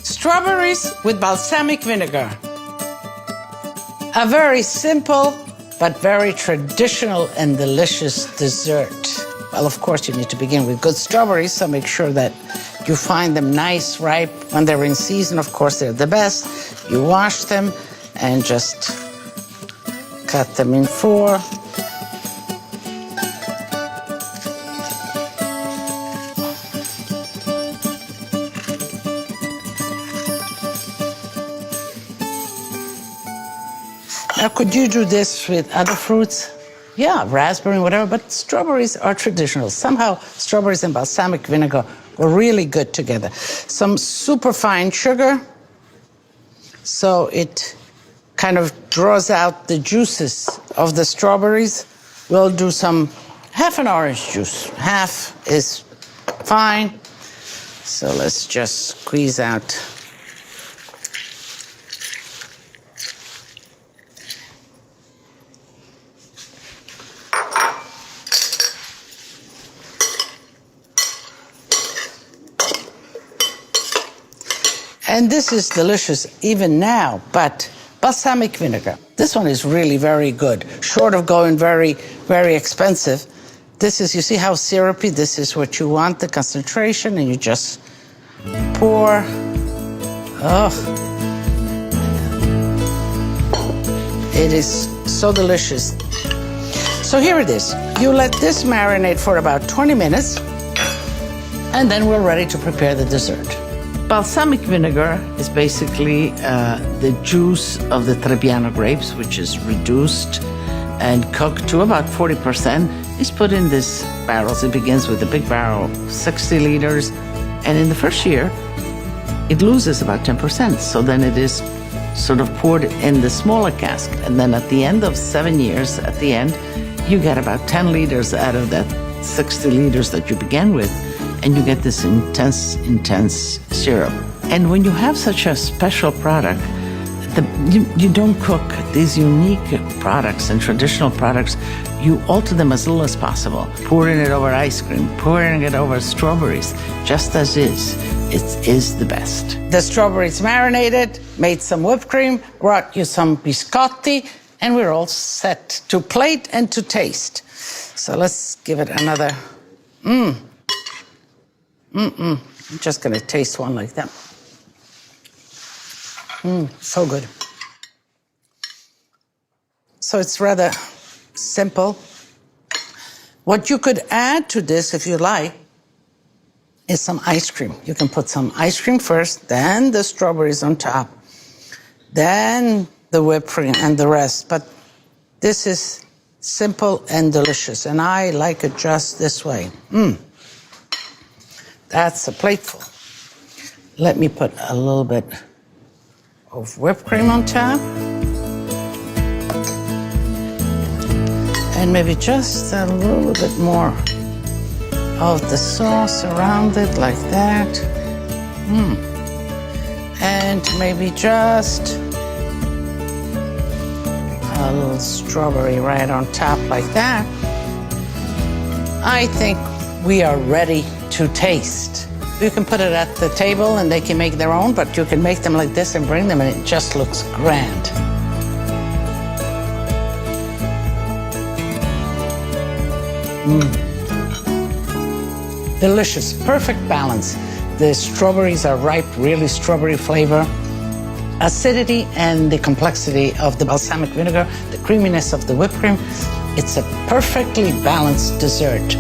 Strawberries with balsamic vinegar. A very simple but very traditional and delicious dessert. Well, of course, you need to begin with good strawberries, so make sure that you find them nice, ripe. When they're in season, of course, they're the best. You wash them and just cut them in four. Now, could you do this with other fruits? Yeah, raspberry, whatever, but strawberries are traditional. Somehow, strawberries and balsamic vinegar go really good together. Some superfine sugar, so it kind of draws out the juices of the strawberries. We'll do half an orange juice. Half is fine. So let's just squeeze out. And this is delicious even now, but balsamic vinegar. This one is really very good, short of going very, very expensive. This is, you see how syrupy, this is what you want, the concentration, and you just pour. Oh, it is so delicious. So here it is. You let this marinate for about 20 minutes, and then we're ready to prepare the dessert. Balsamic vinegar is basically the juice of the Trebbiano grapes, which is reduced and cooked to about 40%. It's put in these barrels. It begins with a big barrel, 60 liters, and in the first year, it loses about 10%. So then it is sort of poured in the smaller cask, and then at the end of 7 years, at the end, you get about 10 liters out of that 60 liters that you began with, and you get this intense syrup. And when you have such a special product, you don't cook these unique products and traditional products. You alter them as little as possible. Pouring it over ice cream, pouring it over strawberries, just as is. It is the best. The strawberries marinated, made some whipped cream, brought you some biscotti, and we're all set to plate and to taste. So let's give it another I'm just gonna taste one like that. So good. So it's rather simple. What you could add to this, if you like, is some ice cream. You can put some ice cream first, then the strawberries on top, then the whipped cream and the rest. But this is simple and delicious, and I like it just this way. That's a plateful. Let me put a little bit of whipped cream on top. And maybe just a little bit more of the sauce around it, like that. And maybe just a little strawberry right on top, like that. I think we are ready to taste. You can put it at the table and they can make their own, but you can make them like this and bring them, and it just looks grand. Delicious, perfect balance. The strawberries are ripe, really strawberry flavor. Acidity and the complexity of the balsamic vinegar, the creaminess of the whipped cream. It's a perfectly balanced dessert.